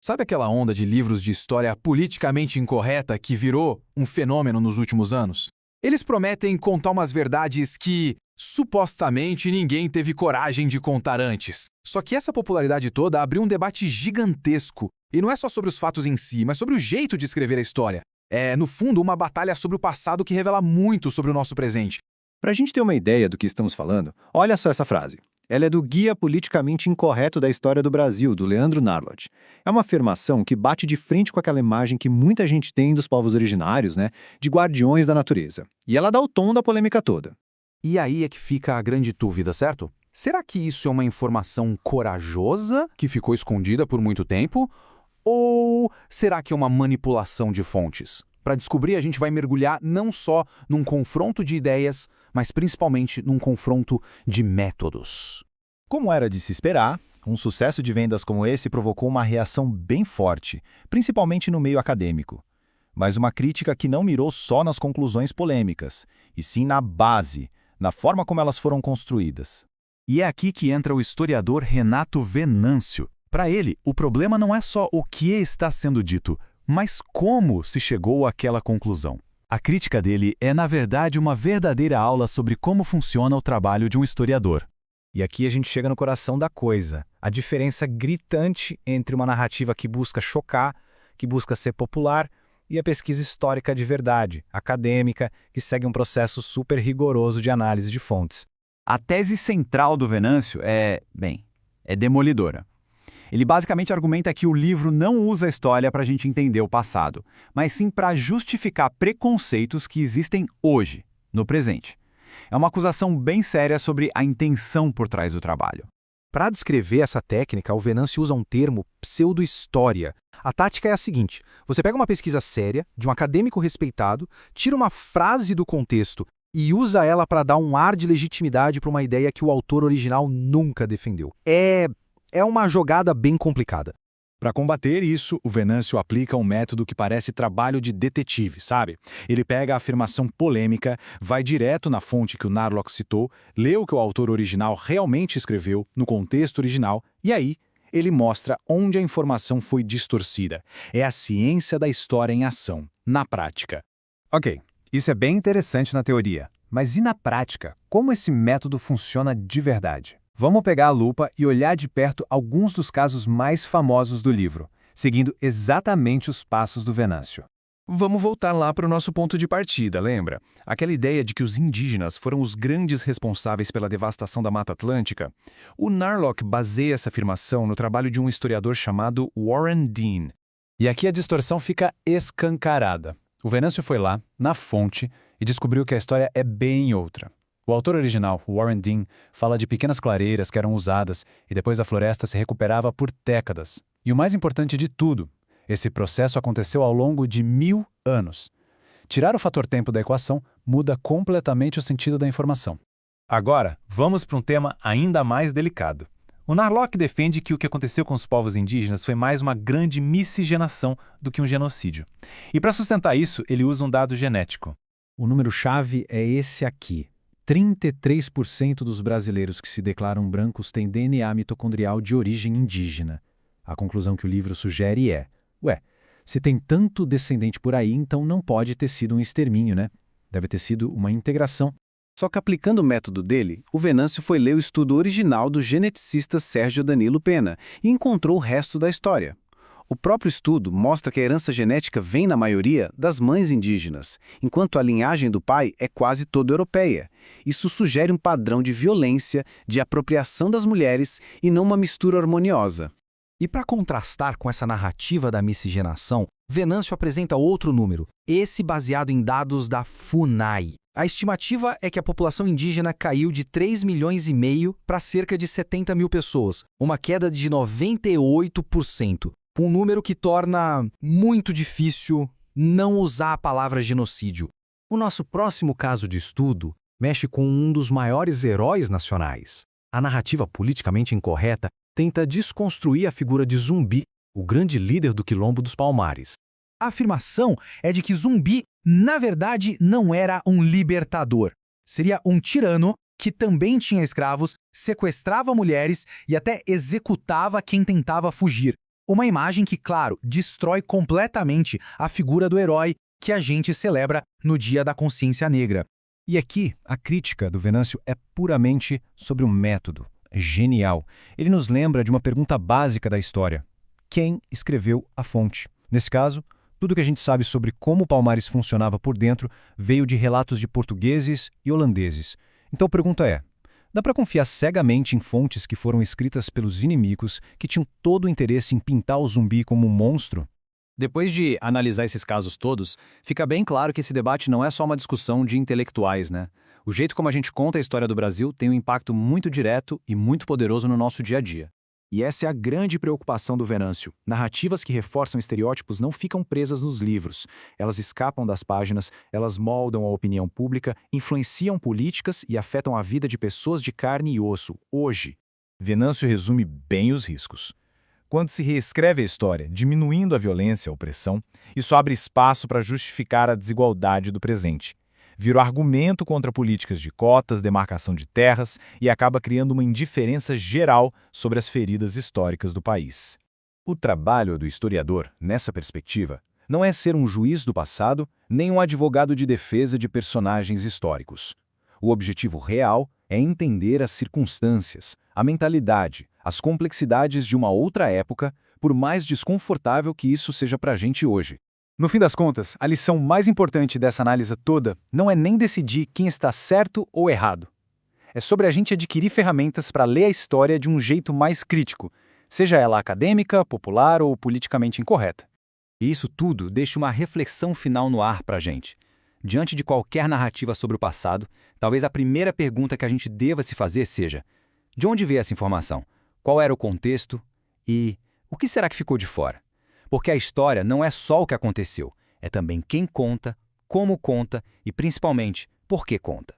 Sabe aquela onda de livros de história politicamente incorreta que virou um fenômeno nos últimos anos? Eles prometem contar umas verdades que, supostamente, ninguém teve coragem de contar antes. Só que essa popularidade toda abriu um debate gigantesco. E não é só sobre os fatos em si, mas sobre o jeito de escrever a história. É, no fundo, uma batalha sobre o passado que revela muito sobre o nosso presente. Para a gente ter uma ideia do que estamos falando, olha só essa frase. Ela é do Guia Politicamente Incorreto da História do Brasil, do Leandro Narlot. É uma afirmação que bate de frente com aquela imagem que muita gente tem dos povos originários, né, de guardiões da natureza. E ela dá o tom da polêmica toda. E aí é que fica a grande dúvida, certo? Será que isso é uma informação corajosa que ficou escondida por muito tempo? Ou será que é uma manipulação de fontes? Para descobrir, a gente vai mergulhar não só num confronto de ideias, mas principalmente num confronto de métodos. Como era de se esperar, um sucesso de vendas como esse provocou uma reação bem forte, principalmente no meio acadêmico. Mas uma crítica que não mirou só nas conclusões polêmicas, e sim na base, na forma como elas foram construídas. E é aqui que entra o historiador Renato Venâncio. Para ele, o problema não é só o que está sendo dito, mas como se chegou àquela conclusão. A crítica dele é, na verdade, uma verdadeira aula sobre como funciona o trabalho de um historiador. E aqui a gente chega no coração da coisa, a diferença gritante entre uma narrativa que busca chocar, que busca ser popular, e a pesquisa histórica de verdade, acadêmica, que segue um processo super rigoroso de análise de fontes. A tese central do Venâncio é demolidora. Ele basicamente argumenta que o livro não usa a história para a gente entender o passado, mas sim para justificar preconceitos que existem hoje, no presente. É uma acusação bem séria sobre a intenção por trás do trabalho. Para descrever essa técnica, o Venâncio usa um termo pseudo-história. A tática é a seguinte: você pega uma pesquisa séria, de um acadêmico respeitado, tira uma frase do contexto e usa ela para dar um ar de legitimidade para uma ideia que o autor original nunca defendeu. É uma jogada bem complicada. Para combater isso, o Venâncio aplica um método que parece trabalho de detetive, sabe? Ele pega a afirmação polêmica, vai direto na fonte que o Narlock citou, lê o que o autor original realmente escreveu, no contexto original, e aí ele mostra onde a informação foi distorcida. É a ciência da história em ação, na prática. Ok, isso é bem interessante na teoria, mas e na prática? Como esse método funciona de verdade? Vamos pegar a lupa e olhar de perto alguns dos casos mais famosos do livro, seguindo exatamente os passos do Venâncio. Vamos voltar lá para o nosso ponto de partida, lembra? Aquela ideia de que os indígenas foram os grandes responsáveis pela devastação da Mata Atlântica? O Narlock baseia essa afirmação no trabalho de um historiador chamado Warren Dean. E aqui a distorção fica escancarada. O Venâncio foi lá, na fonte, e descobriu que a história é bem outra. O autor original, Warren Dean, fala de pequenas clareiras que eram usadas e depois a floresta se recuperava por décadas. E o mais importante de tudo, esse processo aconteceu ao longo de 1000 anos. Tirar o fator tempo da equação muda completamente o sentido da informação. Agora, vamos para um tema ainda mais delicado. O Narlock defende que o que aconteceu com os povos indígenas foi mais uma grande miscigenação do que um genocídio. E para sustentar isso, ele usa um dado genético. O número-chave é esse aqui. 33% dos brasileiros que se declaram brancos têm DNA mitocondrial de origem indígena. A conclusão que o livro sugere é: se tem tanto descendente por aí, então não pode ter sido um extermínio, né? Deve ter sido uma integração. Só que aplicando o método dele, o Venâncio foi ler o estudo original do geneticista Sérgio Danilo Pena e encontrou o resto da história. O próprio estudo mostra que a herança genética vem, na maioria, das mães indígenas, enquanto a linhagem do pai é quase toda europeia. Isso sugere um padrão de violência, de apropriação das mulheres e não uma mistura harmoniosa. E para contrastar com essa narrativa da miscigenação, Venâncio apresenta outro número, esse baseado em dados da FUNAI. A estimativa é que a população indígena caiu de 3,5 milhões para cerca de 70 mil pessoas, uma queda de 98%. Um número que torna muito difícil não usar a palavra genocídio. O nosso próximo caso de estudo mexe com um dos maiores heróis nacionais. A narrativa politicamente incorreta tenta desconstruir a figura de Zumbi, o grande líder do Quilombo dos Palmares. A afirmação é de que Zumbi, na verdade, não era um libertador. Seria um tirano que também tinha escravos, sequestrava mulheres e até executava quem tentava fugir. Uma imagem que, claro, destrói completamente a figura do herói que a gente celebra no Dia da Consciência Negra. E aqui, a crítica do Venâncio é puramente sobre o método. Genial. Ele nos lembra de uma pergunta básica da história. Quem escreveu a fonte? Nesse caso, tudo que a gente sabe sobre como Palmares funcionava por dentro veio de relatos de portugueses e holandeses. Então a pergunta é, dá para confiar cegamente em fontes que foram escritas pelos inimigos que tinham todo o interesse em pintar o zumbi como um monstro? Depois de analisar esses casos todos, fica bem claro que esse debate não é só uma discussão de intelectuais, né? O jeito como a gente conta a história do Brasil tem um impacto muito direto e muito poderoso no nosso dia a dia. E essa é a grande preocupação do Venâncio. Narrativas que reforçam estereótipos não ficam presas nos livros. Elas escapam das páginas, elas moldam a opinião pública, influenciam políticas e afetam a vida de pessoas de carne e osso, hoje. Venâncio resume bem os riscos. Quando se reescreve a história, diminuindo a violência e a opressão, isso abre espaço para justificar a desigualdade do presente. Vira o argumento contra políticas de cotas, demarcação de terras e acaba criando uma indiferença geral sobre as feridas históricas do país. O trabalho do historiador, nessa perspectiva, não é ser um juiz do passado, nem um advogado de defesa de personagens históricos. O objetivo real é entender as circunstâncias, a mentalidade, as complexidades de uma outra época, por mais desconfortável que isso seja para a gente hoje. No fim das contas, a lição mais importante dessa análise toda não é nem decidir quem está certo ou errado. É sobre a gente adquirir ferramentas para ler a história de um jeito mais crítico, seja ela acadêmica, popular ou politicamente incorreta. E isso tudo deixa uma reflexão final no ar para a gente. Diante de qualquer narrativa sobre o passado, talvez a primeira pergunta que a gente deva se fazer seja: de onde veio essa informação? Qual era o contexto? E o que será que ficou de fora? Porque a história não é só o que aconteceu, é também quem conta, como conta e, principalmente, por que conta.